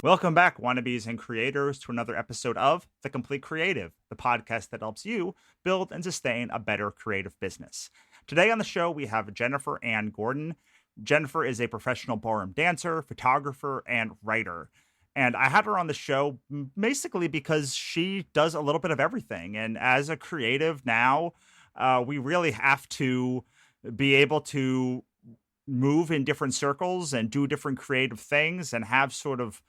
Welcome back, wannabes and creators, to another episode of The Complete Creative, the podcast that helps you build and sustain a better creative business. Today on the show, we have Jennifer Ann Gordon. Jennifer is a professional ballroom dancer, photographer, and writer. And I had her on the show basically because she does a little bit of everything. And as a creative now, we really have to be able to move in different circles and do different creative things and have sort of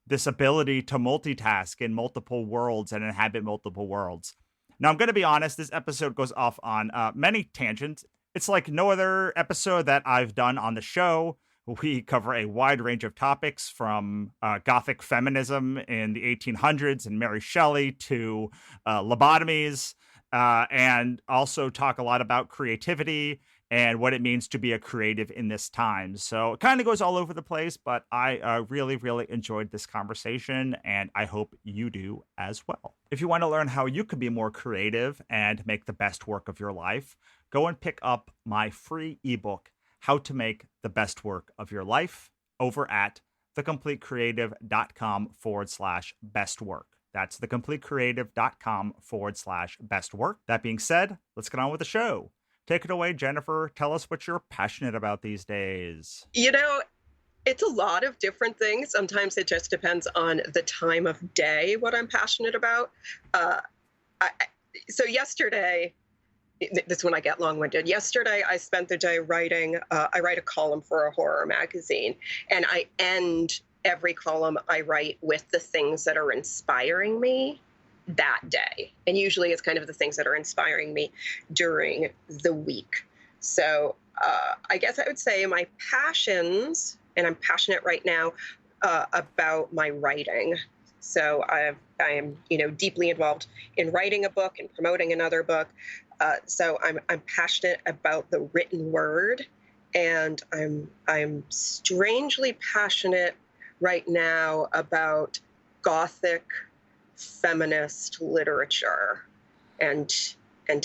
this ability to multitask in multiple worlds and inhabit multiple worlds. Now, I'm going to be honest, this episode goes off on many tangents. It's like no other episode that I've done on the show. We cover a wide range of topics from Gothic feminism in the 1800s and Mary Shelley to lobotomies, and also talk a lot about creativity and what it means to be a creative in this time. So it kind of goes all over the place, but I really, really enjoyed this conversation, and I hope you do as well. If you want to learn how you can be more creative and make the best work of your life, go and pick up my free ebook, How to Make the Best Work of Your Life, over at thecompletecreative.com/best work. That's thecompletecreative.com/best work. That being said, let's get on with the show. Take it away, Jennifer. Tell us what you're passionate about these days. It's a lot of different things. Sometimes it just depends on the time of day, what I'm passionate about. So yesterday, this is when I get long-winded. Yesterday, I spent the day writing. I write a column for a horror magazine, and I end every column I write with the things that are inspiring me that day. And usually it's kind of the things that are inspiring me during the week. So I guess I would say my passions, and I'm passionate right now about my writing. So I am, deeply involved in writing a book and promoting another book. So I'm passionate about the written word, and I'm strangely passionate right now about Gothic feminist literature and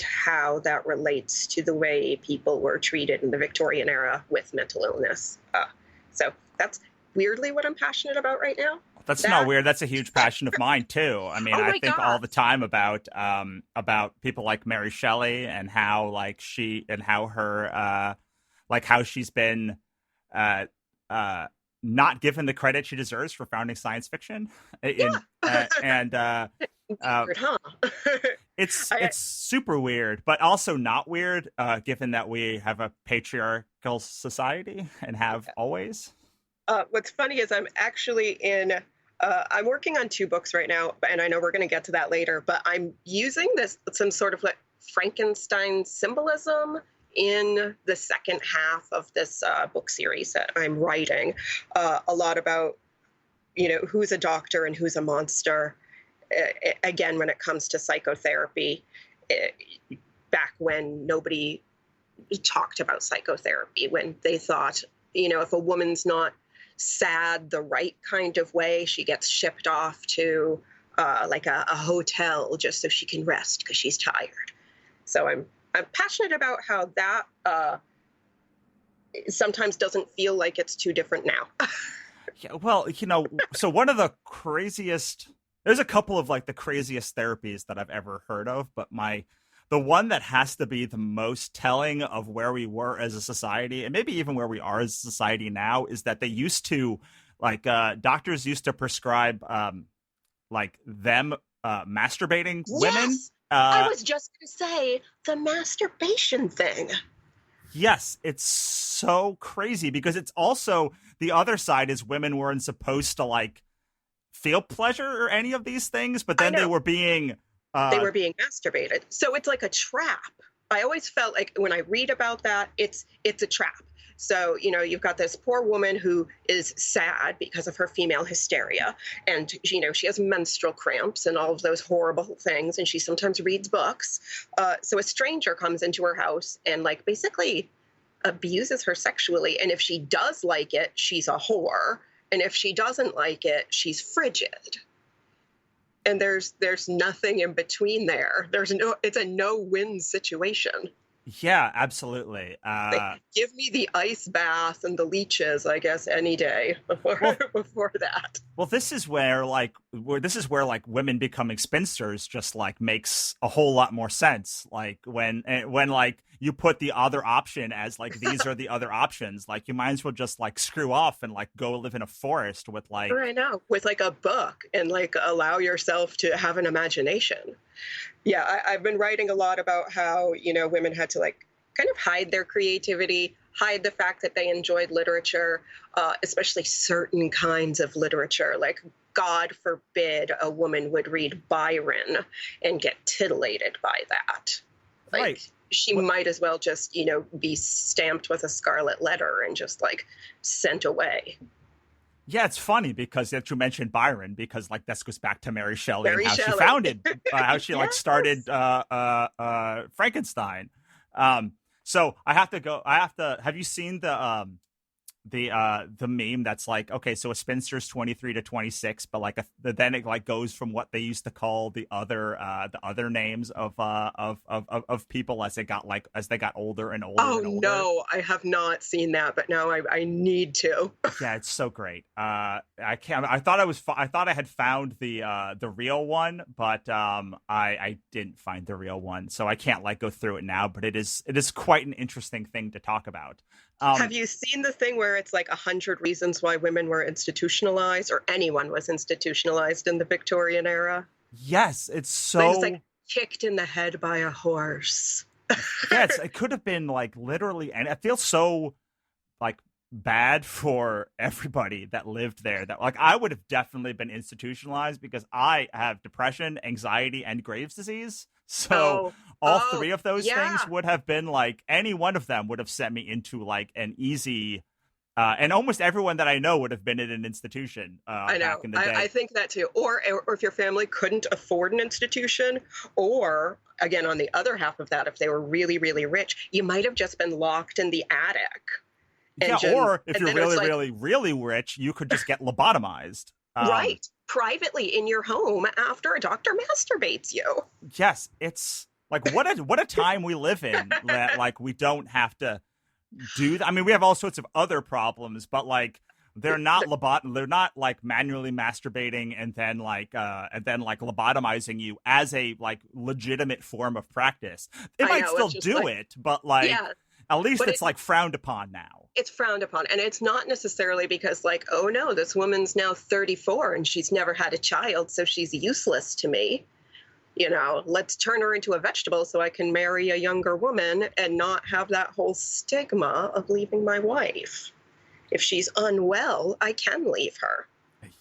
how that relates to the way people were treated in the Victorian era with mental illness. So that's weirdly what I'm passionate about right now. That's not weird. That's a huge passion of mine too. I mean, I think all the time about people like Mary Shelley and how how she's been not given the credit she deserves for founding science fiction. Weird, huh? It's super weird, but also not weird, given that we have a patriarchal society and have always. What's funny is I'm actually I'm working on 2 books right now, and I know we're going to get to that later, but I'm using some sort of like Frankenstein symbolism in the second half of this book series that I'm writing. A lot about, who's a doctor and who's a monster. Again, when it comes to psychotherapy, back when nobody talked about psychotherapy, when they thought, if a woman's not sad the right kind of way, she gets shipped off to like a hotel just so she can rest because she's tired. So I'm passionate about how that sometimes doesn't feel like it's too different now. Yeah, well, so one of the craziest, there's a couple of like the craziest therapies that I've ever heard of, but the one that has to be the most telling of where we were as a society, and maybe even where we are as a society now, is that they used to, doctors used to prescribe, them masturbating women. I was just going to say the masturbation thing. Yes, it's so crazy because it's also the other side is women weren't supposed to feel pleasure or any of these things, but then they were being masturbated. So it's like a trap. I always felt like when I read about that, it's a trap. So, you've got this poor woman who is sad because of her female hysteria. And, she has menstrual cramps and all of those horrible things. And she sometimes reads books. So a stranger comes into her house and basically abuses her sexually. And if she does like it, she's a whore. And if she doesn't like it, she's frigid. And there's nothing in between there. It's a no-win situation. Yeah, absolutely. Like, give me the ice bath and the leeches, I guess, any day before Well, before that. Well, this is where like women becoming spinsters just like makes a whole lot more sense. Like when like you put the other option as like these are the other options, like you might as well just like screw off and like go live in a forest with like I know, with like a book and like allow yourself to have an imagination. Yeah, I've been writing a lot about how, women had to like kind of hide their creativity, hide the fact that they enjoyed literature, especially certain kinds of literature. Like, God forbid a woman would read Byron and get titillated by that. Like, right. she might as well just, be stamped with a scarlet letter and just like sent away. Yeah, it's funny because that you mentioned Byron because like this goes back to Mary Shelley and Mary how she Shelley. founded how she like Yes. started Frankenstein. So I have to go. Have you seen the meme that's like, okay, so a spinster's 23 to 26, but like then it like goes from what they used to call the other names of people as they got older and older Oh and older. no, I have not seen that, but now I need to. Yeah, it's so great. I can't. I thought I thought I had found the real one, but I didn't find the real one, so I can't like go through it now. But it is quite an interesting thing to talk about. Have you seen the thing where it's like 100 reasons why women were institutionalized or anyone was institutionalized in the Victorian era? Yes, it's Like, so. it's like kicked in the head by a horse. Yes, it could have been like literally, and it feels so like bad for everybody that lived there. That like I would have definitely been institutionalized because I have depression, anxiety, and Graves' disease. So all three of those yeah. things would have been like any one of them would have sent me into like an easy. And almost everyone that I know would have been in an institution I know. back in the day. I think that too. Or if your family couldn't afford an institution, or again, on the other half of that, if they were really, really rich, you might have just been locked in the attic. Or if you're really, really, really rich, you could just get lobotomized. Right. Privately in your home after a doctor masturbates you. Yes. It's like, what a time we live in that like we don't have to do that. I mean, we have all sorts of other problems, but like they're not like manually masturbating and then like lobotomizing you as a like legitimate form of practice. They might still do it, but like at least it's like frowned upon now. It's frowned upon, and it's not necessarily because like, oh no, this woman's now 34 and she's never had a child, so she's useless to me. Let's turn her into a vegetable so I can marry a younger woman and not have that whole stigma of leaving my wife. If she's unwell, I can leave her.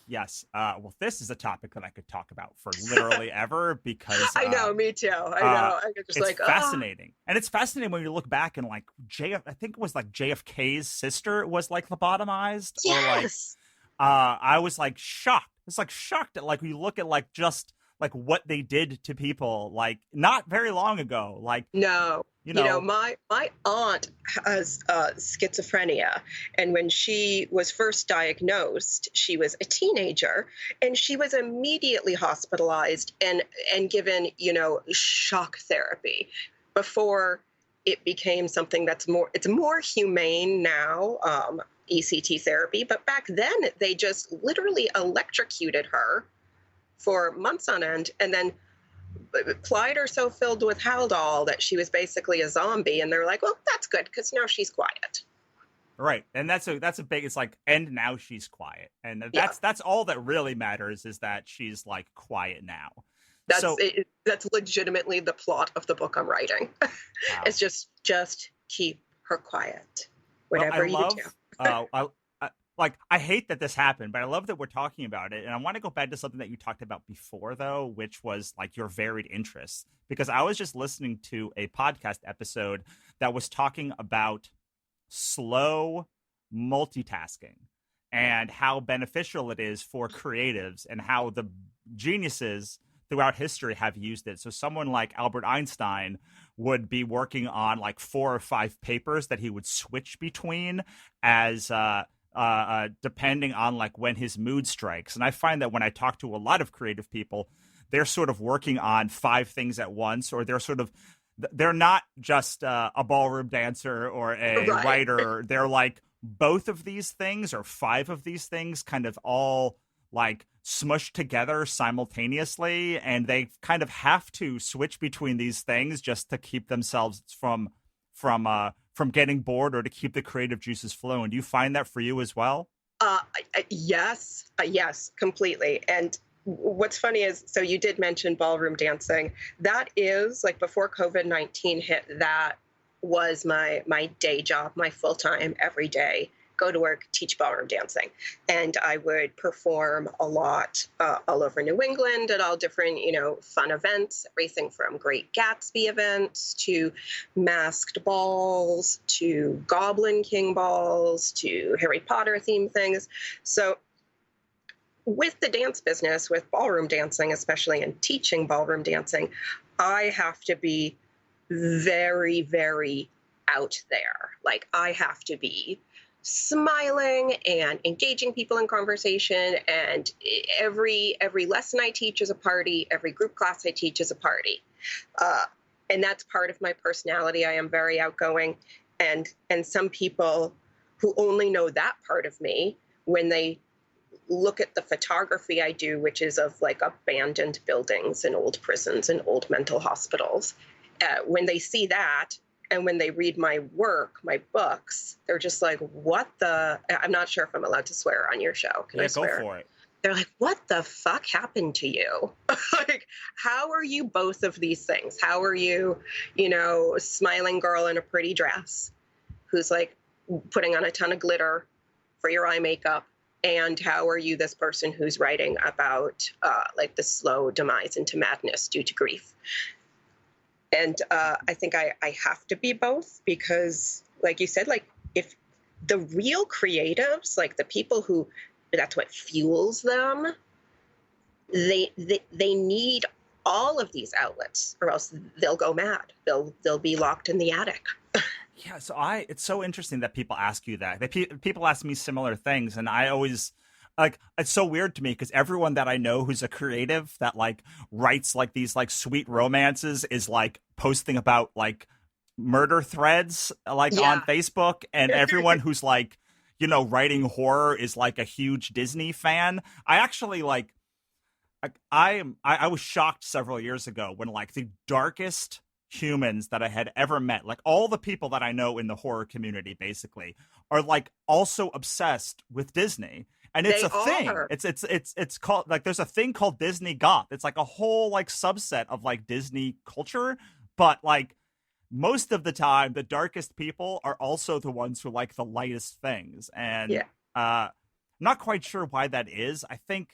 Yes. Well, this is a topic that I could talk about for literally ever because I know, me too. I know. I just it's fascinating, and it's fascinating when you look back and like I think it was like JFK's sister was like lobotomized. Yes. Or like, I was like shocked. It's like shocked at like when you look at like just like what they did to people like not very long ago. Like no. My aunt has schizophrenia, and when she was first diagnosed, she was a teenager, and she was immediately hospitalized and given, shock therapy before it became something it's more humane now, ECT therapy, but back then they just literally electrocuted her for months on end, and then plied her so filled with Haldol that she was basically a zombie. And they're like, well, that's good because now she's quiet. Right. And that's a big, it's like, and now she's quiet. And that's all that really matters is that she's like quiet now. That's legitimately the plot of the book I'm writing. Wow. It's just keep her quiet. Whatever you do. Like, I hate that this happened, but I love that we're talking about it. And I want to go back to something that you talked about before, though, which was like your varied interests. Because I was just listening to a podcast episode that was talking about slow multitasking and how beneficial it is for creatives and how the geniuses throughout history have used it. So someone like Albert Einstein would be working on like 4 or 5 papers that he would switch between as depending on like when his mood strikes. And I find that when I talk to a lot of creative people, they're sort of working on 5 things at once, or they're sort of they're not just a ballroom dancer or a Right. writer. They're like both of these things or five of these things kind of all like smushed together simultaneously, and they kind of have to switch between these things just to keep themselves from getting bored or to keep the creative juices flowing. Do you find that for you as well? Yes, completely. And what's funny is, so you did mention ballroom dancing. That is like before COVID-19 hit, that was my day job, my full time every day. Go to work, teach ballroom dancing, and I would perform a lot all over New England at all different, fun events. Everything from Great Gatsby events to masked balls to Goblin King balls to Harry Potter themed things. So with the dance business, with ballroom dancing, especially in teaching ballroom dancing, I have to be very, very out there. Like, I have to be smiling and engaging people in conversation. And every lesson I teach is a party. Every group class I teach is a party. And that's part of my personality. I am very outgoing. And some people who only know that part of me, when they look at the photography I do, which is of like abandoned buildings and old prisons and old mental hospitals, when they see that and when they read my work, my books, they're just like, what the, I'm not sure if I'm allowed to swear on your show. Can I swear? Go for it. They're like, what the fuck happened to you? Like, how are you both of these things? How are you, a smiling girl in a pretty dress who's like putting on a ton of glitter for your eye makeup? And how are you this person who's writing about like the slow demise into madness due to grief? And I think I have to be both because, like you said, like if the real creatives, like the people who that's what fuels them, they need all of these outlets, or else they'll go mad. They'll be locked in the attic. Yeah, so it's so interesting that people ask you that. People ask me similar things, and I always like it's so weird to me because everyone that I know who's a creative that like writes like these like sweet romances is like posting about like murder threads like on Facebook, and everyone who's like writing horror is like a huge Disney fan. I actually like I was shocked several years ago when like the darkest humans that I had ever met, like all the people that I know in the horror community basically are like also obsessed with Disney. And it's a thing. It's called like there's a thing called Disney goth. It's like a whole like subset of like Disney culture, but like most of the time the darkest people are also the ones who like the lightest things. And I'm not quite sure why that is. I think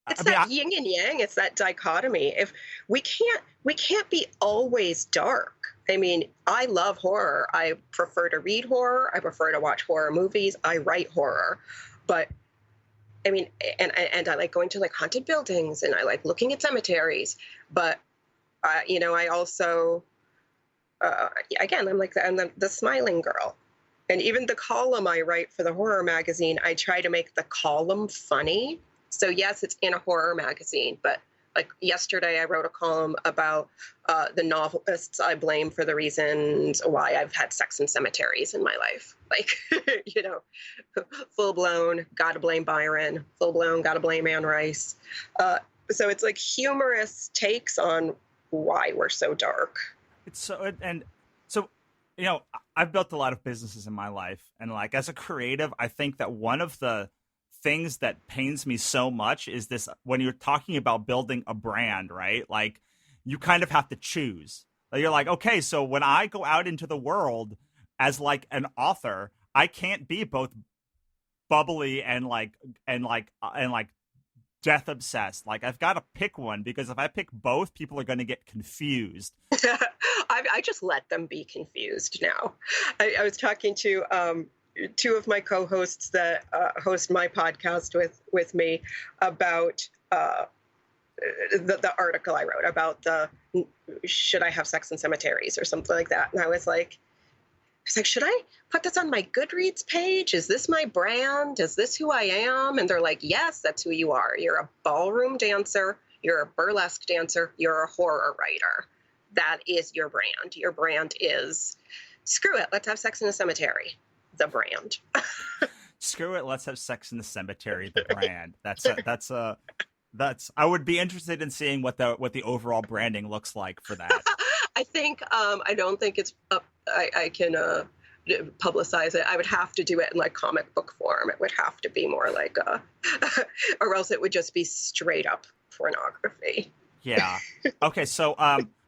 it's that yin and yang. It's that dichotomy. If we can't be always dark. I mean, I love horror. I prefer to read horror. I prefer to watch horror movies. I write horror, but I mean, and I like going to like haunted buildings and I like looking at cemeteries. But I also again, I'm the smiling girl. And even the column I write for the horror magazine, I try to make the column funny. So yes, it's in a horror magazine, but like yesterday I wrote a column about the novelists I blame for the reasons why I've had sex in cemeteries in my life. Like, full blown, gotta blame Byron, full blown, gotta blame Anne Rice. So it's like humorous takes on why we're so dark. It's so, and so, I've built a lot of businesses in my life. And like, as a creative, I think that one of the things that pains me so much is this: when you're talking about building a brand, right? Like you kind of have to choose. Like, you're like, okay, so when I go out into the world as like an author, I can't be both bubbly and death obsessed. Like I've got to pick one, because if I pick both, people are going to get confused. I just let them be confused now. I was talking to two of my co-hosts that host my podcast with me about the article I wrote about the should I have sex in cemeteries or something like that. And I was like, should I put this on my Goodreads page? Is this my brand? Is this who I am? And they're like, yes, that's who you are. You're a ballroom dancer. You're a burlesque dancer. You're a horror writer. that is your brand. Your brand is, screw it, let's have sex in a cemetery, the brand. Screw it, let's have sex in the cemetery, the brand. That's I would be interested in seeing what the overall branding looks like for that. I think I don't think it's up. I can publicize it. I would have to do it in like comic book form. It would have to be more like or else it would just be straight up pornography. Yeah. Okay. So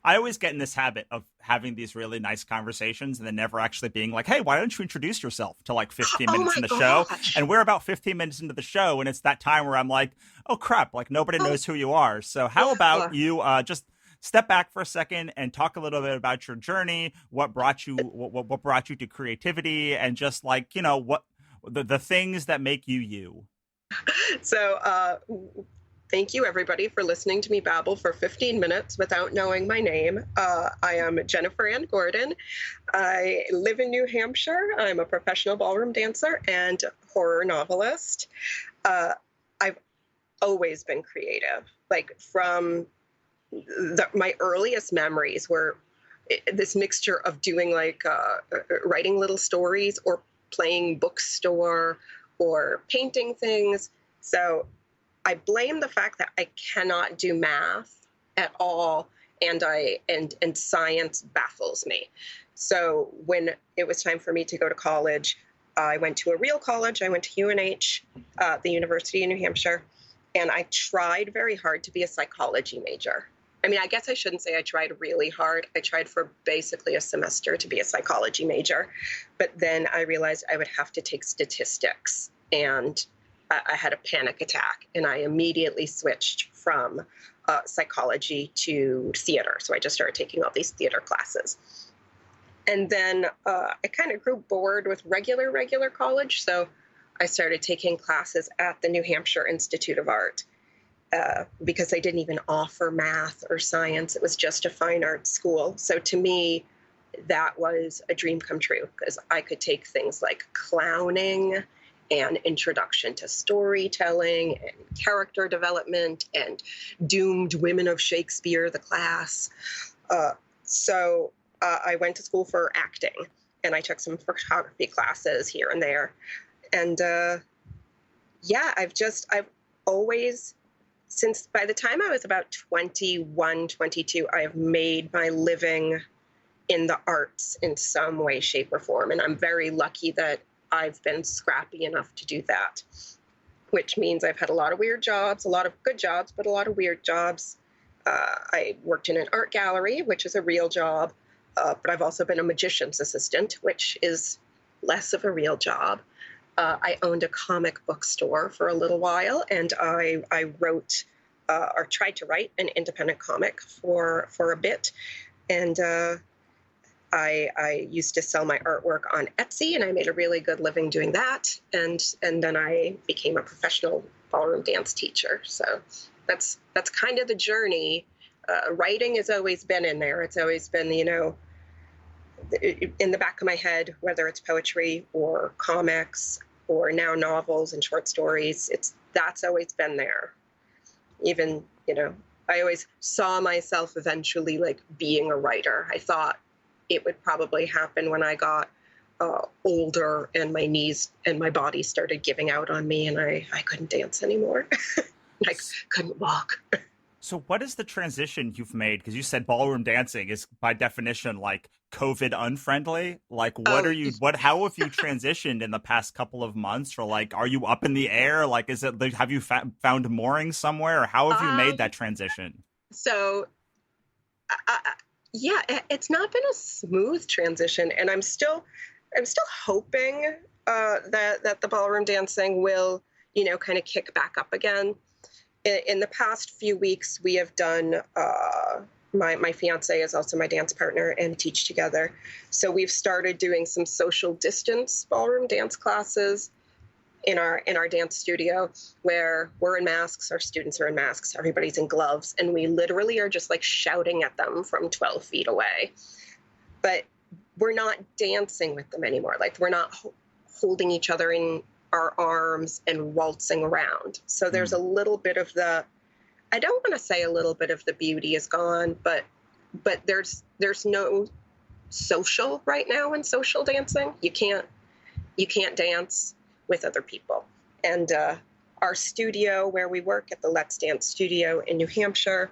I always get in this habit of having these really nice conversations and then never actually being like, hey, why don't you introduce yourself to like 15 minutes in the show? And we're about 15 minutes into the show, and it's that time where I'm like, oh crap, like nobody knows who you are. So how about you just step back for a second and talk a little bit about your journey, what brought you to creativity, and just like, you know, what the things that make you you. So thank you, everybody, for listening to me babble for 15 minutes without knowing my name. I am Jennifer Ann Gordon. I live in New Hampshire. I'm a professional ballroom dancer and horror novelist. I've always been creative. Like from my earliest memories were this mixture of doing like writing little stories or playing bookstore or painting things. So I blame the fact that I cannot do math at all, and science baffles me. So when it was time for me to go to college, I went to a real college. I went to UNH, the University of New Hampshire, and I tried very hard to be a psychology major. I mean, I guess I shouldn't say I tried really hard. I tried for basically a semester to be a psychology major, but then I realized I would have to take statistics, and I had a panic attack, and I immediately switched from psychology to theater. So I just started taking all these theater classes. And then I kind of grew bored with regular college. So I started taking classes at the New Hampshire Institute of Art because they didn't even offer math or science. It was just a fine arts school. So to me, that was a dream come true because I could take things like clowning and introduction to storytelling and character development and Doomed Women of Shakespeare, the class. So I went to school for acting, and I took some photography classes here and there. And I've always, since by the time I was about 21, 22, I have made my living in the arts in some way, shape, or form. And I'm very lucky that I've been scrappy enough to do that, which means I've had a lot of weird jobs, a lot of good jobs, but a lot of weird jobs. I worked in an art gallery, which is a real job, but I've also been a magician's assistant, which is less of a real job. I owned a comic book store for a little while, and I wrote or tried to write an independent comic for a bit. And I used to sell my artwork on Etsy, and I made a really good living doing that. And then I became a professional ballroom dance teacher. So that's kind of the journey. Writing has always been in there. It's always been, you know, in the back of my head, whether it's poetry or comics or now novels and short stories. That's always been there. Even, you know, I always saw myself eventually like being a writer. I thought it would probably happen when I got older and my knees and my body started giving out on me, and I couldn't dance anymore. I couldn't walk. So what is the transition you've made? Because you said ballroom dancing is by definition like COVID unfriendly. Like how have you transitioned in the past couple of months? Or like, are you up in the air? Like, have you found mooring somewhere? Or how have you made that transition? So yeah, it's not been a smooth transition, and I'm still hoping that the ballroom dancing will, you know, kind of kick back up again. In the past few weeks, we have done. My fiance is also my dance partner, and teach together. So we've started doing some social distance ballroom dance classes in our dance studio, where we're in masks, our students are in masks, everybody's in gloves, and we literally are just like shouting at them from 12 feet away. But we're not dancing with them anymore. Like we're not holding each other in our arms and waltzing around. So there's a little bit of I don't want to say a little bit of the beauty is gone, but but there's no social right now in social dancing. You can't dance with other people. And our studio where we work at the Let's Dance studio in New Hampshire,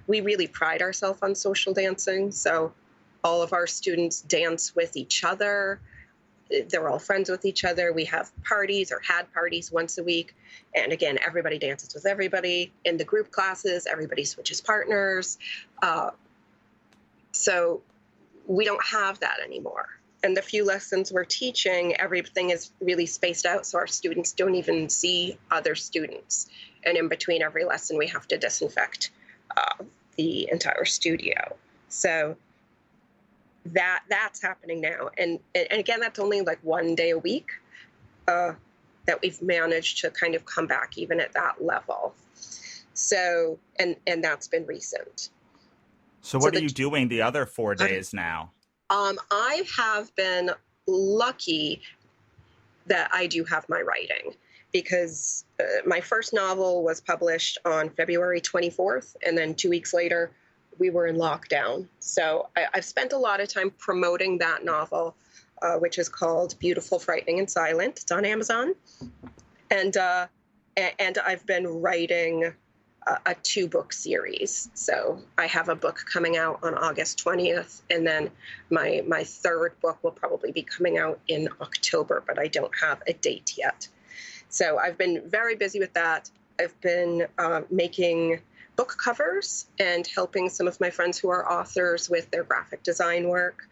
we really pride ourselves on social dancing. So all of our students dance with each other. They're all friends with each other. We have parties or had parties once a week. And again, everybody dances with everybody. In the group classes, everybody switches partners. So we don't have that anymore. And the few lessons we're teaching, everything is really spaced out, so our students don't even see other students. And in between every lesson, we have to disinfect the entire studio. So that's happening now. And again, that's only like 1 day a week that we've managed to kind of come back even at that level. So, and that's been recent. So what are you doing the other 4 days now? I have been lucky that I do have my writing, because my first novel was published on February 24th, and then 2 weeks later, we were in lockdown. So I've spent a lot of time promoting that novel, which is called Beautiful, Frightening, and Silent. It's on Amazon. And I've been writing a 2-book series. So I have a book coming out on August 20th, and then my third book will probably be coming out in October, but I don't have a date yet. So I've been very busy with that. I've been making book covers and helping some of my friends who are authors with their graphic design work.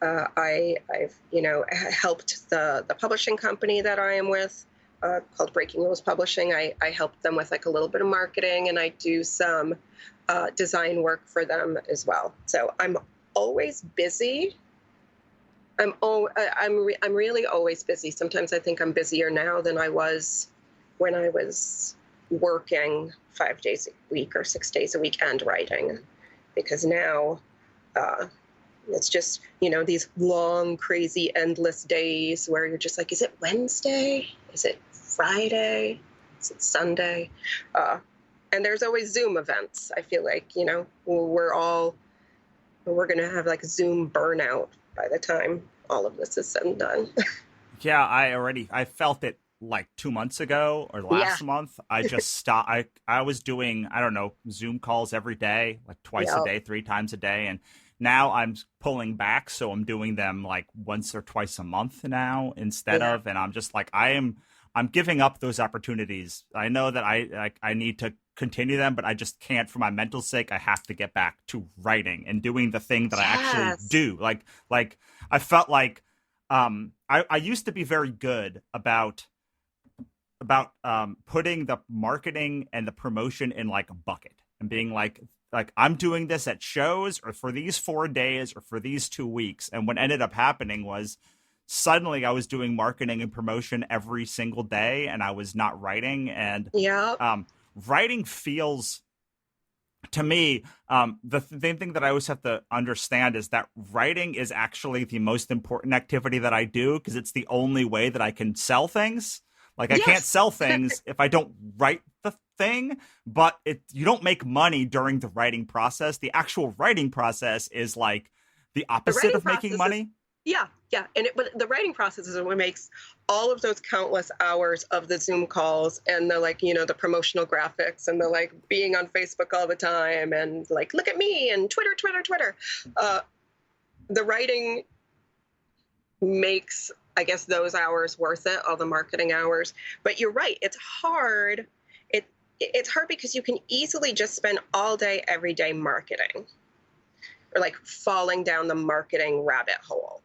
I've helped the publishing company that I am with, called Breaking Rules Publishing. I help them with like a little bit of marketing, and I do some design work for them as well. So I'm always busy. I'm really always busy. Sometimes I think I'm busier now than I was when I was working 5 days a week or 6 days a week and writing, because now it's just, these long, crazy, endless days where you're just like, is it Wednesday? Is it Friday? Is it Sunday? And there's always Zoom events. I feel like, we're going to have like Zoom burnout by the time all of this is said and done. Yeah, I felt it like 2 months ago or last month. I just stopped. I was doing, I don't know, Zoom calls every day, like twice a day, 3 times a day. And now I'm pulling back. So I'm doing them like once or twice a month now instead of, and I'm just like, I'm giving up those opportunities. I know that I need to continue them, but I just can't for my mental sake. I have to get back to writing and doing the thing that I actually do. Like I felt like, I used to be very good about putting the marketing and the promotion in like a bucket and being like I'm doing this at shows or for these 4 days or for these 2 weeks. And what ended up happening was suddenly I was doing marketing and promotion every single day and I was not writing. And writing feels, to me, the thing that I always have to understand is that writing is actually the most important activity that I do, because it's the only way that I can sell things. Like, I can't sell things if I don't write the thing, but you don't make money during the writing process. The actual writing process is like the opposite of making money. Yeah. But the writing process is what makes all of those countless hours of the Zoom calls and the the promotional graphics and the being on Facebook all the time and look at me and Twitter. The writing makes, I guess, those hours worth it, all the marketing hours. But you're right, it's hard. It's hard because you can easily just spend all day, every day marketing, or falling down the marketing rabbit hole.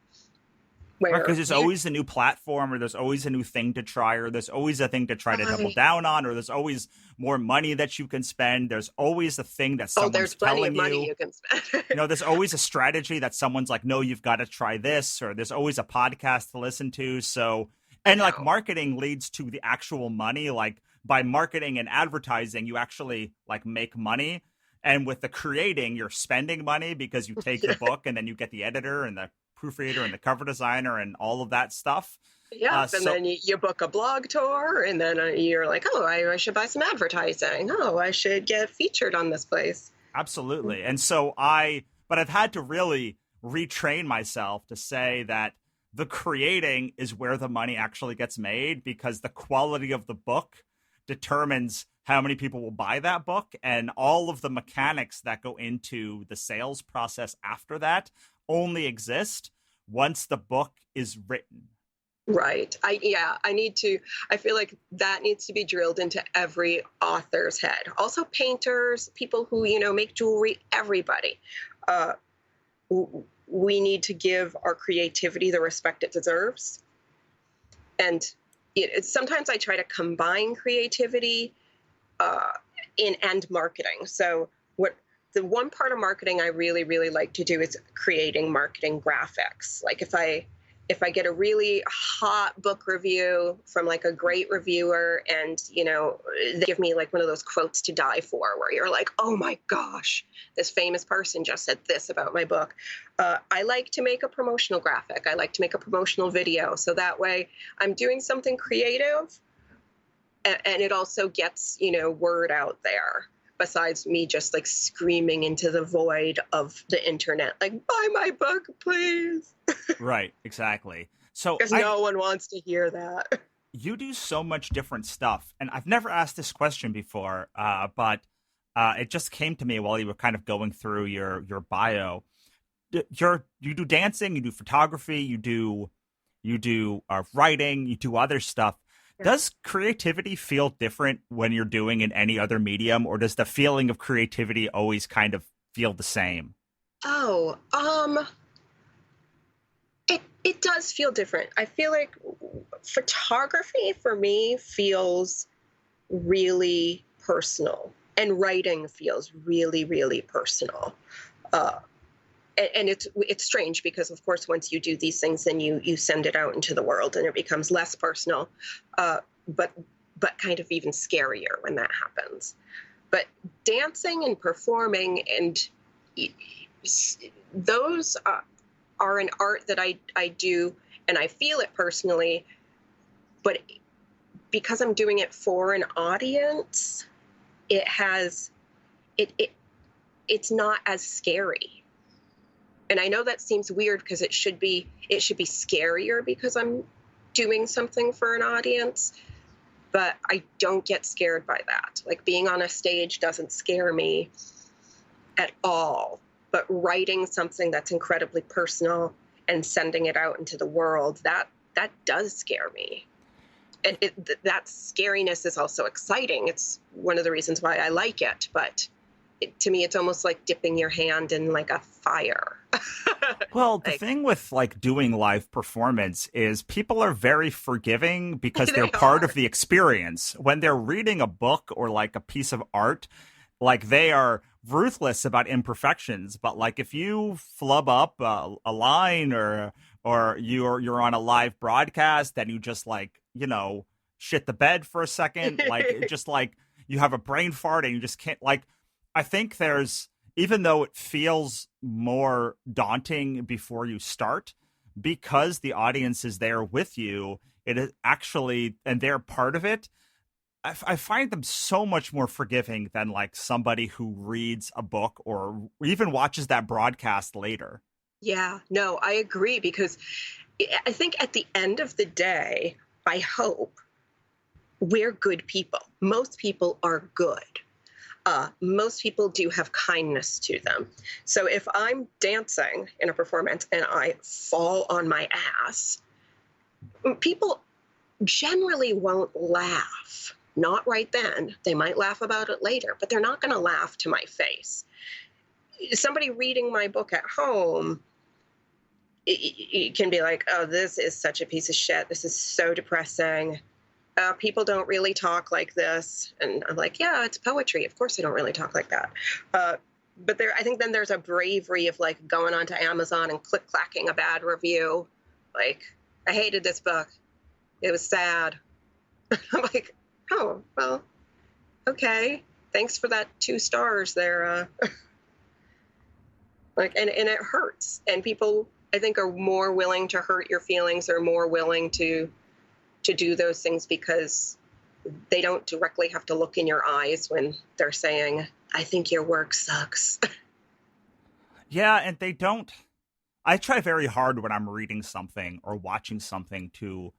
Because there's always a new platform, or there's always a new thing to try, or there's always a thing to try to double down on, or there's always more money that you can spend. There's always a thing that someone's telling you. There's plenty of money you can spend. There's always a strategy that someone's like, no, you've got to try this, or there's always a podcast to listen to. So, and marketing leads to the actual money. Like, by marketing and advertising, you actually make money. And with the creating, you're spending money because you take the book and then you get the editor and the proofreader and the cover designer and all of that stuff. Yeah, and then you book a blog tour, and then you're like, oh, I should buy some advertising. Oh, I should get featured on this place. Absolutely. And so but but I've had to really retrain myself to say that the creating is where the money actually gets made, because the quality of the book determines how many people will buy that book, and all of the mechanics that go into the sales process after that only exist once the book is written. Right. I feel like that needs to be drilled into every author's head. Also painters, people who, make jewelry, everybody. Uh, we need to give our creativity the respect it deserves. And sometimes I try to combine creativity and marketing. So the one part of marketing I really, really like to do is creating marketing graphics. Like if I get a really hot book review from like a great reviewer, and they give me like one of those quotes to die for, where you're like, oh my gosh, this famous person just said this about my book. I like to make a promotional graphic. I like to make a promotional video, so that way I'm doing something creative, and it also gets word out there, besides me just like screaming into the void of the internet, like, buy my book, please. Right, exactly. So Because no one wants to hear that. You do so much different stuff, and I've never asked this question before, but it just came to me while you were kind of going through your bio. You do dancing, you do photography, you do writing, you do other stuff. Yeah. Does creativity feel different when you're doing in any other medium, or does the feeling of creativity always kind of feel the same? Oh, it does feel different. I feel like photography for me feels really personal, and writing feels really, really personal. And it's strange because, of course, once you do these things, then you send it out into the world, and it becomes less personal, but kind of even scarier when that happens. But dancing and performing, and those are an art that I do, and I feel it personally, but because I'm doing it for an audience, it's not as scary. And I know that seems weird, because it should be scarier because I'm doing something for an audience, but I don't get scared by that. Like, being on a stage doesn't scare me at all. But writing something that's incredibly personal and sending it out into the world, that does scare me. And that scariness is also exciting. It's one of the reasons why I like it. But to me, it's almost like dipping your hand in like a fire. Well, the thing with like doing live performance is people are very forgiving because they're part of the experience. When they're reading a book or like a piece of art, like, they are ruthless about imperfections. But like, if you flub up a line, or you're on a live broadcast and you just like, shit the bed for a second, like, just like you have a brain fart and you just can't, like, I think even though it feels more daunting before you start, because the audience is there with you, it is actually, and they're part of it, I find them so much more forgiving than like somebody who reads a book or even watches that broadcast later. Yeah, no, I agree, because I think at the end of the day, I hope we're good people. Most people are good. Most people do have kindness to them. So if I'm dancing in a performance and I fall on my ass, people generally won't laugh. Not right then. They might laugh about it later, but they're not going to laugh to my face. Somebody reading my book at home, it can be like, oh, this is such a piece of shit. This is so depressing. People don't really talk like this. And I'm like, yeah, it's poetry. Of course they don't really talk like that. But I think then there's a bravery of like going onto Amazon and click-clacking a bad review. Like, I hated this book. It was sad. I'm like, oh, well, okay. Thanks for that 2 stars there. Like, and it hurts. And people, I think, are more willing to hurt your feelings, or more willing to do those things, because they don't directly have to look in your eyes when they're saying, I think your work sucks. Yeah, and they don't. I try very hard when I'm reading something or watching something to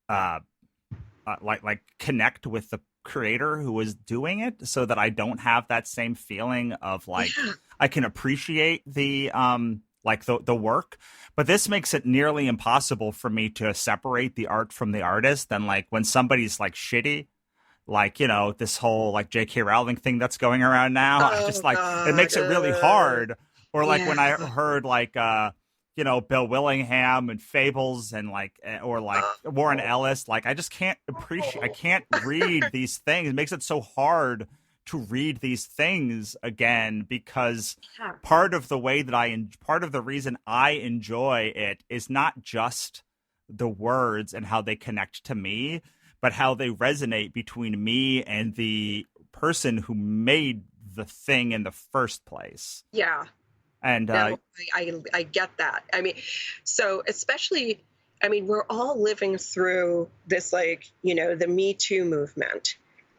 uh, like connect with the creator who was doing it, so that I don't have that same feeling of like Yeah. I can appreciate the like the work, but this makes it nearly impossible for me to separate the art from the artist. And like when somebody's like shitty, like, this whole like J.K. Rowling thing that's going around now, I Oh just like it God. makes it really hard. Or like when I Yeah. heard like Bill Willingham and Fables and like or like Warren Oh. Ellis, like I just can't appreciate, I can't read these things. It makes it so hard to read these things again, because Yeah. part of the way that part of the reason I enjoy it is not just the words and how they connect to me, but how they resonate between me and the person who made the thing in the first place. Yeah. And No, I get that. I mean, so especially, I mean, we're all living through this, like, the Me Too movement,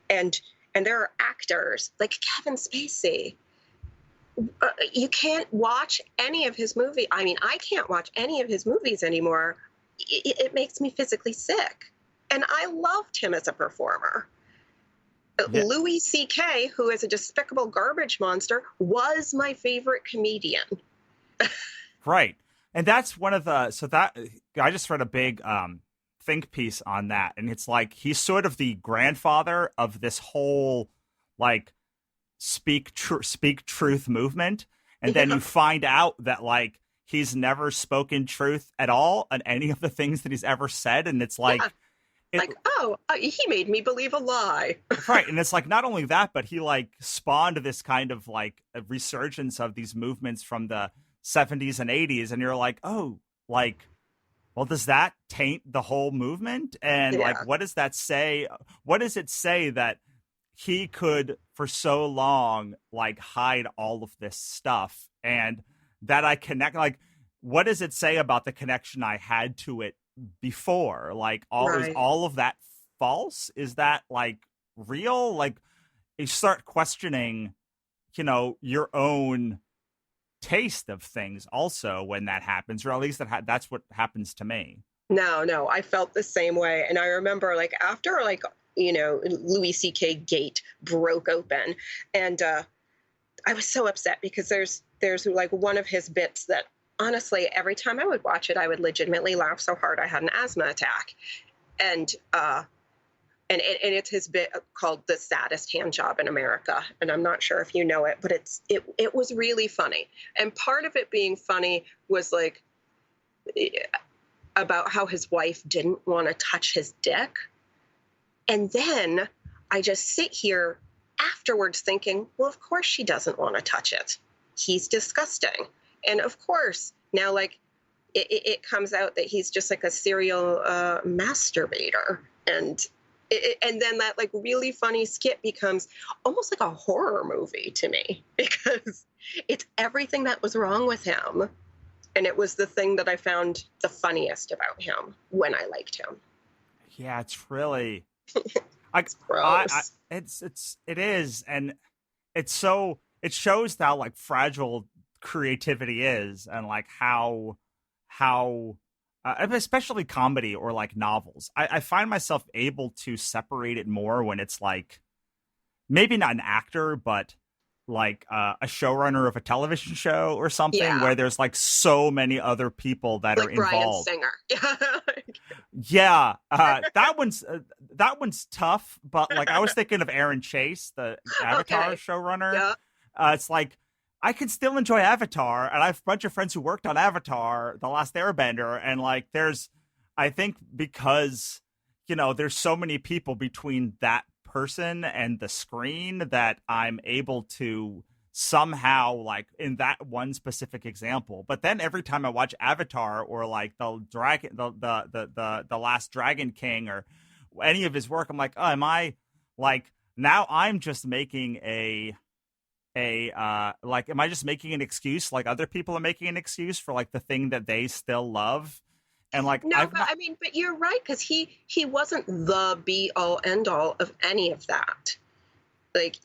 and there are actors like Kevin Spacey. You can't watch any of his movie. I mean, I can't watch any of his movies anymore. It makes me physically sick, and I loved him as a performer. yeah, Louis C.K., who is a despicable garbage monster, was my favorite comedian. right. And that's one of the so that I just read a big think piece on that, and it's like he's sort of the grandfather of this whole like speak truth movement. And then Yeah. you find out that like he's never spoken truth at all on any of the things that he's ever said, and it's Yeah. like it Like, oh, he made me believe a lie. right. And it's like not only that, but he like spawned this kind of like a resurgence of these movements from the 70s and 80s, and you're like, oh, like, well, does that taint the whole movement? And like, Yeah. what does that say? What does it say that he could for so long like hide all of this stuff, and that I connect, like, what does it say about the connection I had to it before? Like, is Right. all of that false? Is that like real? Like, you start questioning, your own taste of things also when that happens, or at least that's what happens to me. No, I felt the same way. And I remember, like, after, like, Louis C.K. gate broke open, and I was so upset because there's like one of his bits that, honestly, every time I would watch it, I would legitimately laugh so hard I had an asthma attack. And it's his bit called "The Saddest Hand Job in America," and I'm not sure if you know it, but it was really funny. And part of it being funny was like about how his wife didn't want to touch his dick, and then I just sit here afterwards thinking, well, of course she doesn't want to touch it. He's disgusting, and of course now, like, it comes out that he's just like a serial masturbator, and then that, like, really funny skit becomes almost like a horror movie to me because it's everything that was wrong with him, and it was the thing that I found the funniest about him when I liked him. Yeah, it's really I, It's gross. it is, and it shows how like fragile creativity is, and like how especially comedy or like novels. I find myself able to separate it more when it's like maybe not an actor, but like a showrunner of a television show or something, Yeah, where there's like so many other people that are like Bryan involved. Singer. Yeah, that one's tough, but like I was thinking of Aaron Chase, the Avatar Okay. showrunner. Yeah. It's like I can still enjoy Avatar, and I have a bunch of friends who worked on Avatar, The Last Airbender, and like I think because there's so many people between that person and the screen that I'm able to somehow, like, in that one specific example. But then every time I watch Avatar or like the Last Dragon King or any of his work, I'm like, oh, am I like now I'm just making like, am I just making an excuse like other people are making an excuse for like the thing that they still love? And like No, I've but not I mean, but you're right, because he wasn't the be all end all of any of that. Like,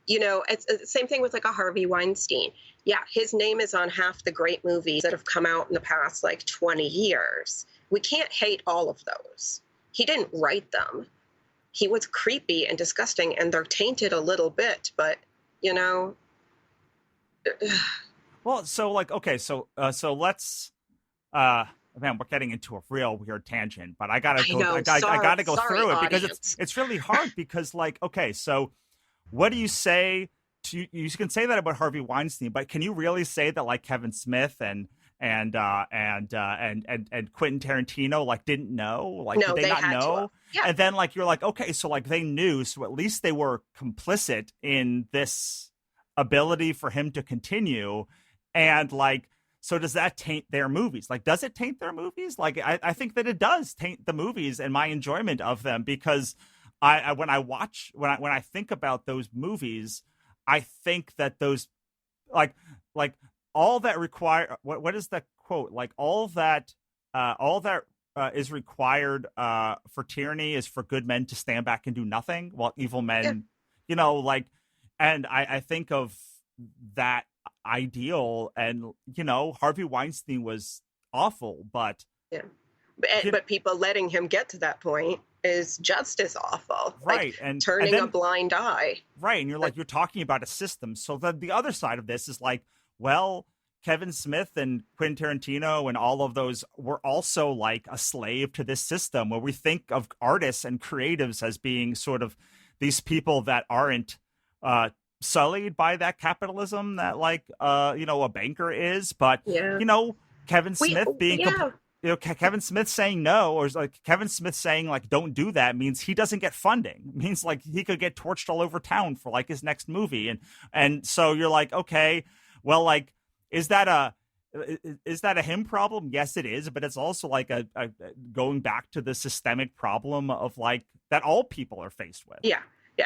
it's the same thing with like a Harvey Weinstein. Yeah, his name is on half the great movies that have come out in the past like 20 years. We can't hate all of those. He didn't write them. He was creepy and disgusting, and they're tainted a little bit, but, you know. Well, so like, okay, so let's man, we're getting into a real weird tangent, but I gotta go. I gotta go sorry, through it audience. because it's really hard because like, okay, so what do you say to you can say that about Harvey Weinstein, but can you really say that like Kevin Smith and Quentin Tarantino like didn't know? Like, No, did they not know? Yeah. And then like you're like, okay, so like they knew, so at least they were complicit in this ability for him to continue, and like, so does that taint their movies? Like, does it taint their movies? Like, I think that it does taint the movies and my enjoyment of them because when I think about those movies, I think that those like all that require what is the quote, like all that is required for tyranny is for good men to stand back and do nothing while evil men, you know, like, and I think of that ideal, and you know, Harvey Weinstein was awful, but but people letting him get to that point is just as awful, right? Like, and turning and then, a blind eye, right? And you're like, you're talking about a system. So the other side of this is like, well, Kevin Smith and Quentin Tarantino and all of those were also like a slave to this system where we think of artists and creatives as being sort of these people that aren't sullied by that capitalism that like you know, a banker is, but you know, Kevin Smith Kevin Smith saying no, or like Kevin Smith saying like don't do that, means he doesn't get funding. It means like he could get torched all over town for like his next movie, and so you're like, okay, well, like, is that a him problem? Yes, it is, but it's also like a going back to the systemic problem of like that all people are faced with. Yeah,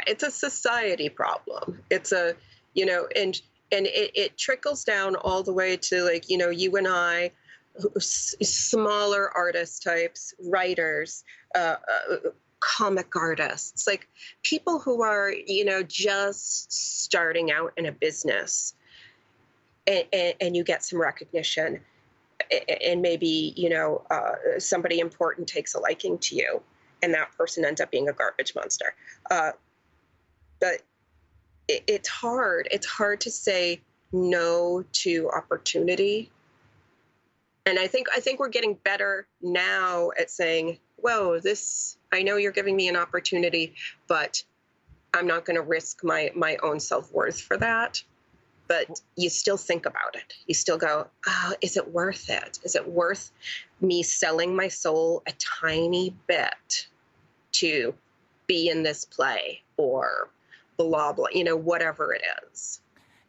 it's a society problem. It's a, you know, and it trickles down all the way to like, you know, you and I, smaller artist types, writers, comic artists, like people who are, you know, just starting out in a business, and you get some recognition, and maybe, you know, somebody important takes a liking to you, and that person ends up being a garbage monster. But it's hard. It's hard to say no to opportunity. And I think we're getting better now at saying, whoa, I know you're giving me an opportunity, but I'm not going to risk my own self-worth for that. But you still think about it. You still go, oh, is it worth it? Is it worth me selling my soul a tiny bit to be in this play, or blah, blah, you know, whatever it is.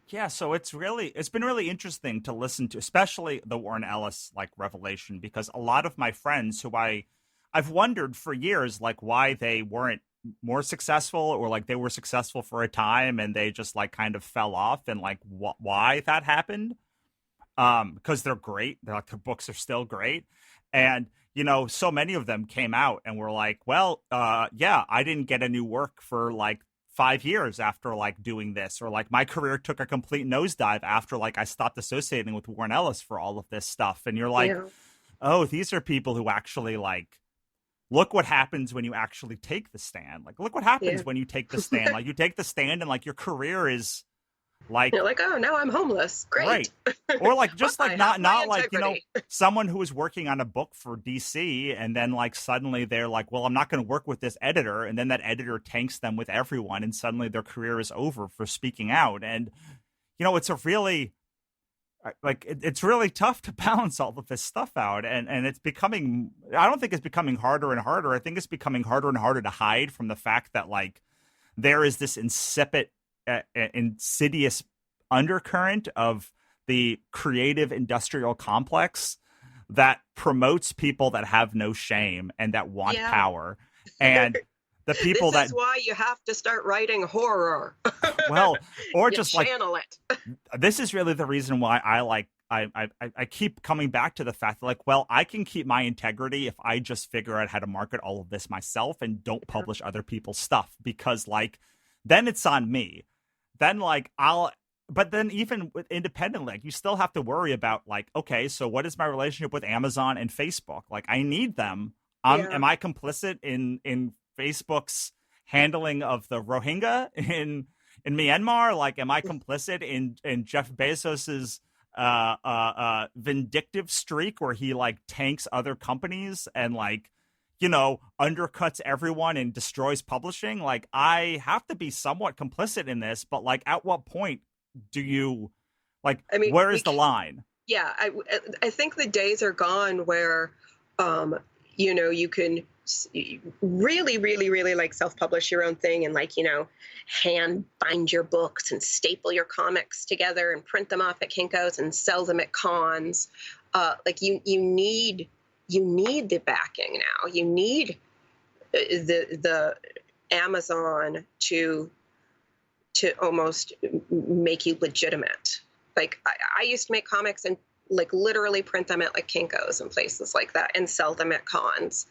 Yeah, so it's been really interesting to listen to, especially the Warren Ellis like revelation, because a lot of my friends who I've wondered for years like why they weren't more successful, or like they were successful for a time and they just like kind of fell off, and like why that happened. Because they're great, their books are still great, and you know, so many of them came out and were like, well, yeah, I didn't get a new work for like 5 years after like doing this, or like my career took a complete nosedive after like I stopped associating with Warren Ellis for all of this stuff. And you're like, oh, these are people who actually like, look what happens when you actually take the stand. Like, look what happens when you take the stand. Like, you take the stand and like your career is like, you're like, oh, now I'm homeless. Great. Right. Or like, just like not like, you know, integrity. someone who was working on a book for DC, and then like suddenly they're like, well, I'm not going to work with this editor. And then that editor tanks them with everyone. And suddenly their career is over for speaking out. And, you know, it's a really, like, it's really tough to balance all of this stuff out. And it's becoming, I don't think it's becoming harder and harder. I think it's becoming harder and harder to hide from the fact that like there is this insipid, insidious undercurrent of the creative industrial complex that promotes people that have no shame and that want power, and the people this is why you have to start writing horror. Well, or just channel like it. This is really the reason why I keep coming back to the fact that like, well, I can keep my integrity if I just figure out how to market all of this myself and don't publish other people's stuff, because like then it's on me. Then like but then even with independently, like, you still have to worry about, like, okay, so what is my relationship with Amazon and Facebook? Like, I need them. Yeah. Am I complicit in Facebook's handling of the Rohingya in Myanmar? Like, am I complicit in Jeff Bezos's vindictive streak where he like tanks other companies and like, undercuts everyone and destroys publishing? Like, I have to be somewhat complicit in this, but like, at what point do you, like, I mean, where is the line? yeah, I think the days are gone where, you can really, really, really like self-publish your own thing and like, hand bind your books and staple your comics together and print them off at Kinko's and sell them at cons. Like you need the backing now. You need the Amazon to almost make you legitimate. Like I used to make comics and like literally print them at like Kinko's and places like that and sell them at cons.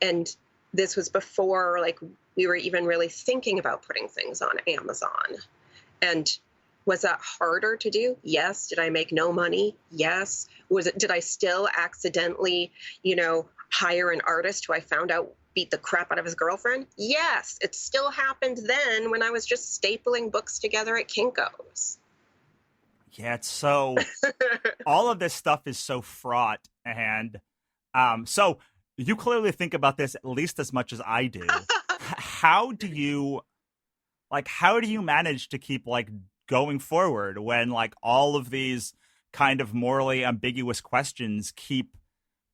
And this was before like we were even really thinking about putting things on Amazon. And was that harder to do? Yes. Did I make no money? Yes. Did I still accidentally, hire an artist who I found out beat the crap out of his girlfriend? Yes. It still happened then when I was just stapling books together at Kinko's. Yeah, it's so all of this stuff is so fraught. And so you clearly think about this at least as much as I do. How do you manage to keep like going forward when like all of these kind of morally ambiguous questions keep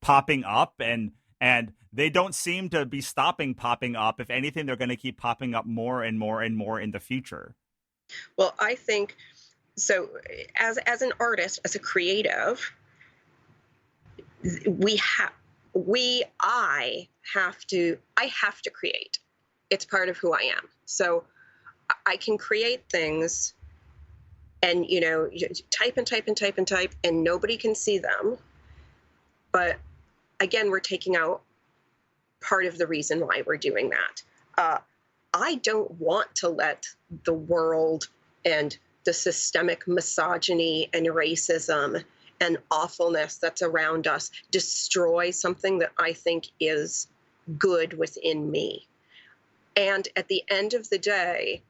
popping up and they don't seem to be stopping popping up? If anything, they're going to keep popping up more and more and more in the future. Well, I think so. As an artist, as a creative, I have to create. It's part of who I am. So I can create things and, type and type and type and type and nobody can see them. But again, we're taking out part of the reason why we're doing that. I don't want to let the world and the systemic misogyny and racism and awfulness that's around us destroy something that I think is good within me. And at the end of the day,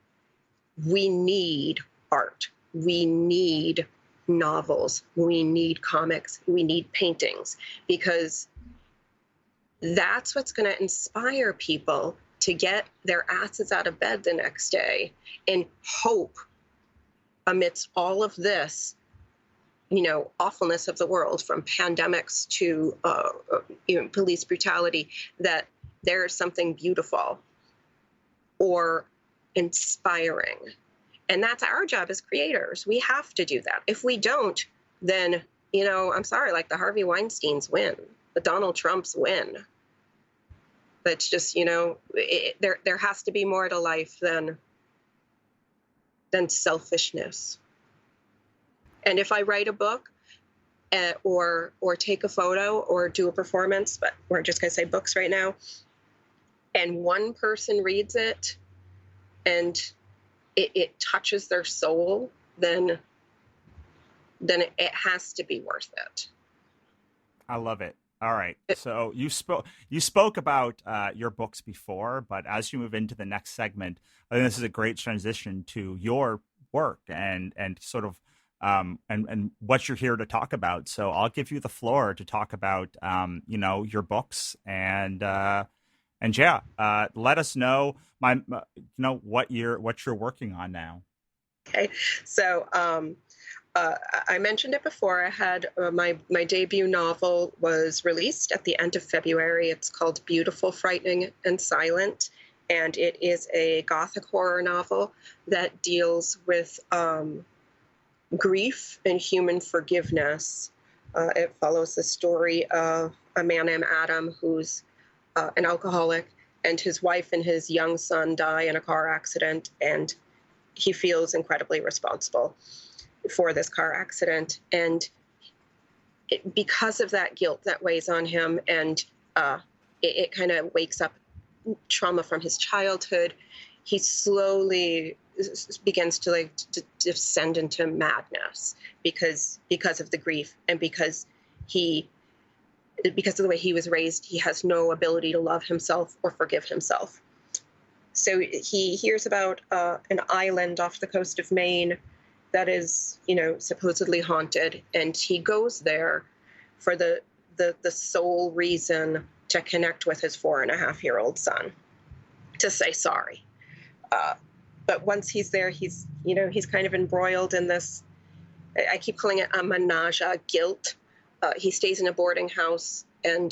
we need art. We need novels. We need comics. We need paintings, because that's what's going to inspire people to get their asses out of bed the next day and hope amidst all of this, awfulness of the world, from pandemics to police brutality, that there's something beautiful or inspiring. And that's our job as creators. We have to do that. If we don't, then, I'm sorry, like the Harvey Weinsteins win, the Donald Trumps win. That's just, there has to be more to life than selfishness. And if I write a book or take a photo or do a performance, but we're just going to say books right now, and one person reads it and it touches their soul, then it has to be worth it. I love it. All right. So you spoke about your books before, but as you move into the next segment, I think this is a great transition to your work and sort of and what you're here to talk about. So I'll give you the floor to talk about your books and yeah, let us know what you're working on now. Okay. So I mentioned it before. I had my debut novel was released at the end of February. It's called Beautiful, Frightening, and Silent, and it is a gothic horror novel that deals with grief and human forgiveness. It follows the story of a man named Adam who's an alcoholic, and his wife and his young son die in a car accident, and he feels incredibly responsible for this car accident. And because of that guilt that weighs on him, and it kind of wakes up trauma from his childhood, he slowly begins to to descend into madness because of the grief, and because of the way he was raised, he has no ability to love himself or forgive himself. So he hears about an island off the coast of Maine that is, supposedly haunted, and he goes there for the sole reason to connect with his 4.5-year-old son, to say sorry. But once he's there, he's kind of embroiled in this, I keep calling it a menage a guilt. He stays in a boarding house and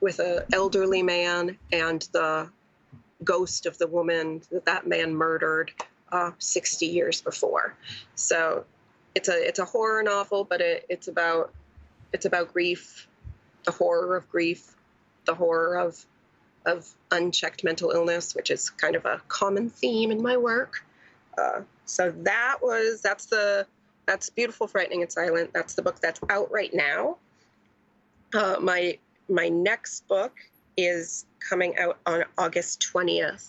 with an elderly man and the ghost of the woman that man murdered 60 years before. So it's a horror novel, but it's about grief, the horror of grief, the horror of unchecked mental illness, which is kind of a common theme in my work. So that's Beautiful, Frightening, and Silent. That's the book that's out right now. My next book is coming out on August 20th,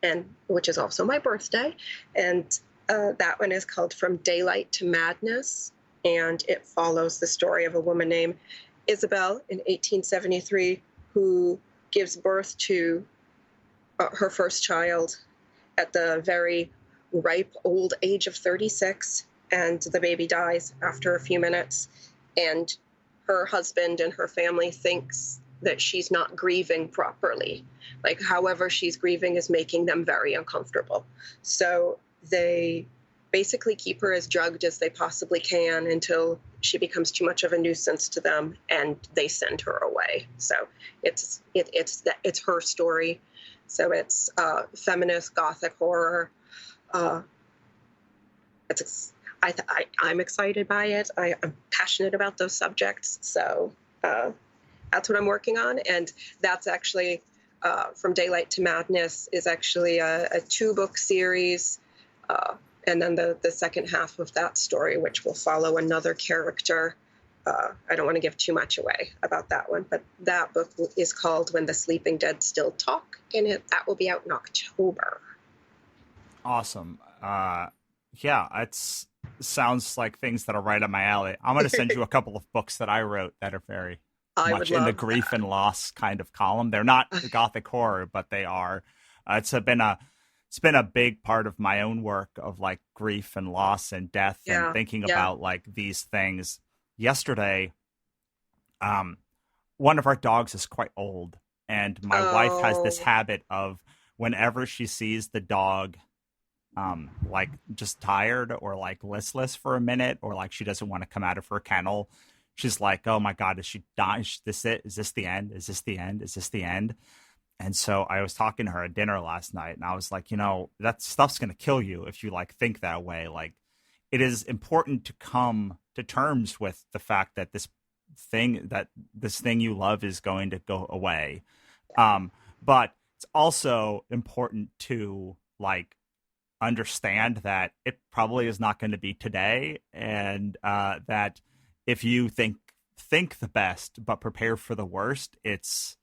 and which is also my birthday. And that one is called From Daylight to Madness, and it follows the story of a woman named Isabel in 1873 who gives birth to her first child at the very ripe old age of 36, and the baby dies after a few minutes. And her husband and her family thinks that she's not grieving properly. Like, however she's grieving is making them very uncomfortable. So they basically keep her as drugged as they possibly can until she becomes too much of a nuisance to them, and they send her away. So it's her story. So it's feminist Gothic horror. I'm excited by it. I'm passionate about those subjects. So that's what I'm working on. And that's actually, From Daylight to Madness is actually a 2-book series. And then the second half of that story, which will follow another character. I don't want to give too much away about that one, but that book is called When the Sleeping Dead Still Talk, and that will be out in October. Awesome. Yeah, sounds like things that are right up my alley. I'm going to send you a couple of books that I wrote that are very much in the grief and loss kind of column. They're not Gothic horror, but they are. It's been a big part of my own work of like grief and loss and death and thinking about like these things. Yesterday, one of our dogs is quite old, and my wife has this habit of whenever she sees the dog like just tired or like listless for a minute, or like she doesn't want to come out of her kennel, she's like, oh my God, is she dying? Is this it? Is this the end? Is this the end? Is this the end? And so I was talking to her at dinner last night, and I was like, that stuff's going to kill you if you like think that way. Like, it is important to come to terms with the fact that this thing you love is going to go away. But it's also important to like understand that it probably is not going to be today, and that if you think the best but prepare for the worst, it's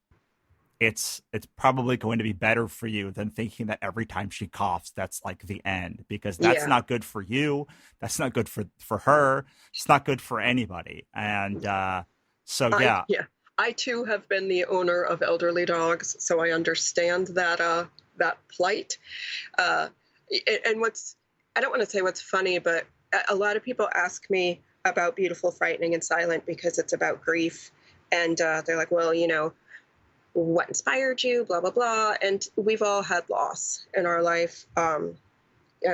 probably going to be better for you than thinking that every time she coughs, that's like the end, because that's not good for you. That's not good for her. It's not good for anybody. And I too have been the owner of elderly dogs, so I understand that plight. And I don't want to say what's funny, but a lot of people ask me about Beautiful, Frightening, and Silent because it's about grief. And they're like, well, what inspired you, blah, blah, blah. And we've all had loss in our life. I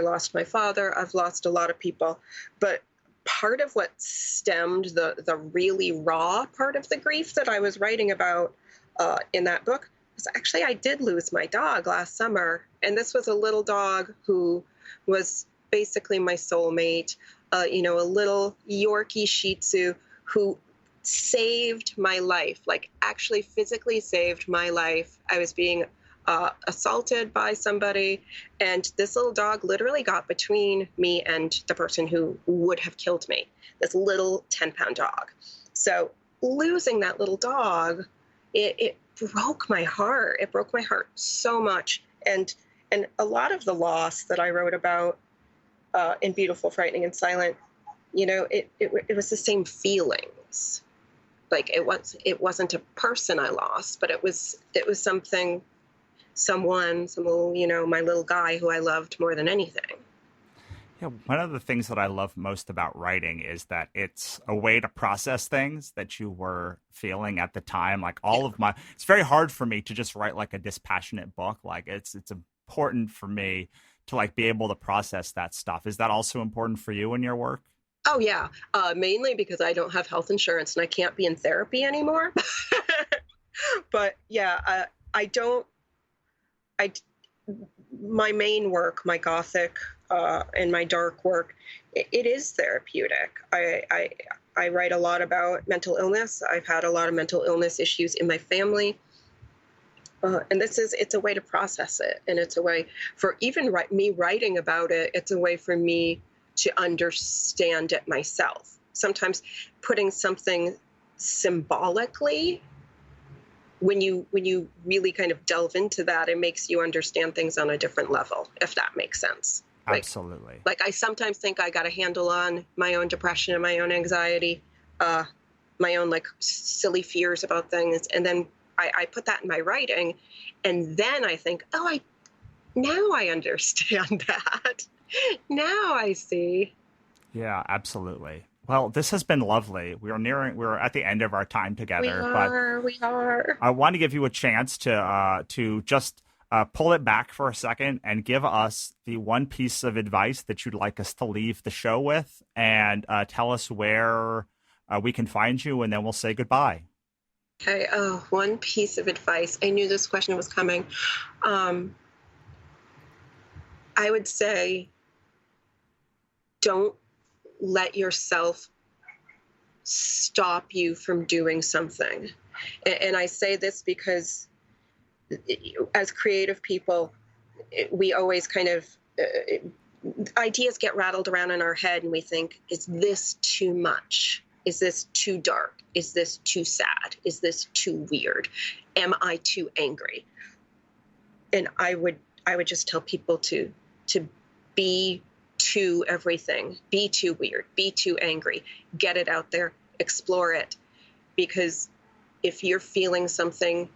lost my father. I've lost a lot of people. But part of what stemmed the really raw part of the grief that I was writing about in that book was actually I did lose my dog last summer. And this was a little dog who was basically my soulmate, a little Yorkie Shih Tzu who saved my life, like actually physically saved my life. I was being assaulted by somebody, and this little dog literally got between me and the person who would have killed me, this little 10-pound dog. So losing that little dog, it broke my heart. It broke my heart so much. And And a lot of the loss that I wrote about in Beautiful, Frightening, and Silent, it was the same feelings. Like it wasn't a person I lost, but it was something, someone, my little guy who I loved more than anything. Yeah, one of the things that I love most about writing is that it's a way to process things that you were feeling at the time. Like it's very hard for me to just write like a dispassionate book. Like it's important for me to like be able to process that stuff. Is that also important for you in your work? Oh yeah, mainly because I don't have health insurance and I can't be in therapy anymore. But yeah, I don't. I my main work, my gothic and my dark work, it is therapeutic. I write a lot about mental illness. I've had a lot of mental illness issues in my family. And it's a way to process it. And it's a way for even me writing about it, it's a way for me to understand it myself. Sometimes putting something symbolically, when you really kind of delve into that, it makes you understand things on a different level, if that makes sense. Absolutely. Like I sometimes think I got a handle on my own depression and my own anxiety, my own like silly fears about things. And then I put that in my writing. And then I think, now I understand that. Now I see. Yeah, absolutely. Well, this has been lovely. We're at the end of our time together. We are. I want to give you a chance to just pull it back for a second and give us the one piece of advice that you'd like us to leave the show with, and tell us where we can find you, and then we'll say goodbye. Okay. Oh, one piece of advice. I knew this question was coming. I would say, don't let yourself stop you from doing something. And I say this because as creative people, we always kind of, ideas get rattled around in our head and we think, is this too much? Is this too dark? Is this too sad? Is this too weird? Am I too angry? And I would just tell people to be to everything, be too weird, be too angry, get it out there, explore it. Because if you're feeling something,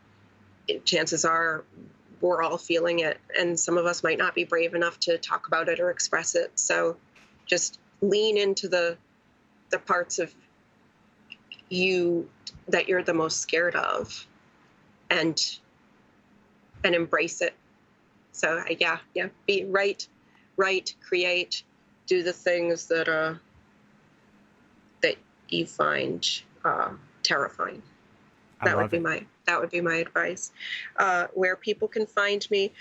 chances are we're all feeling it. And some of us might not be brave enough to talk about it or express it. So just lean into the parts of you that you're the most scared of and embrace it. So yeah, be write, create, do the things that you find terrifying. That would be my advice. Where people can find me,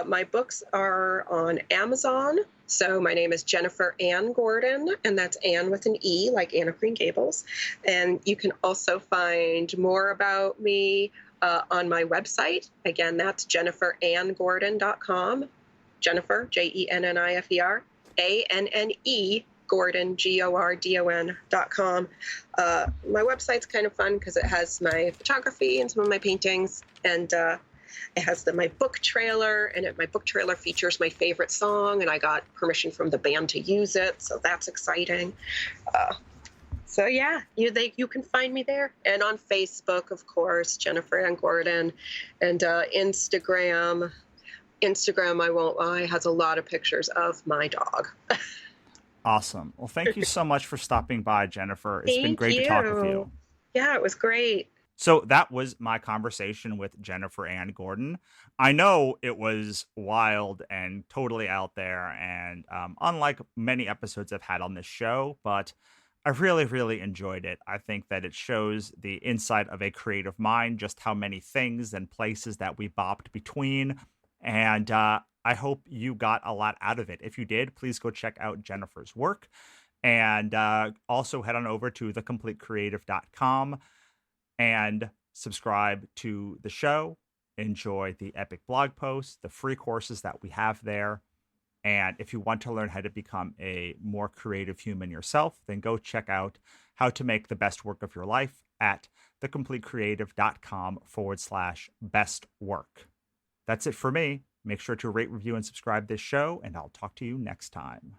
my books are on Amazon. So my name is Jennifer Ann Gordon, and that's Ann with an E, like Anne of Green Gables. And you can also find more about me on my website. Again, that's JenniferAnnGordon.com. Jennifer, JenniferAnne, Gordon, GORDON.com. My website's kind of fun because it has my photography and some of my paintings, and it has my book trailer, and my book trailer features my favorite song, and I got permission from the band to use it, so that's exciting. So yeah, you can find me there, and on Facebook, of course, Jennifer Ann Gordon, and Instagram. Instagram, I won't lie, has a lot of pictures of my dog. Awesome. Well, thank you so much for stopping by, Jennifer. It's been great to talk with you. Yeah, it was great. So that was my conversation with Jennifer Ann Gordon. I know it was wild and totally out there, and unlike many episodes I've had on this show, but I really, really enjoyed it. I think that it shows the insight of a creative mind, just how many things and places that we bopped between. And I hope you got a lot out of it. If you did, please go check out Jennifer's work. And also head on over to thecompletecreative.com and subscribe to the show. Enjoy the epic blog posts, the free courses that we have there. And if you want to learn how to become a more creative human yourself, then go check out how to make the best work of your life at thecompletecreative.com/best work. That's it for me. Make sure to rate, review, and subscribe this show, and I'll talk to you next time.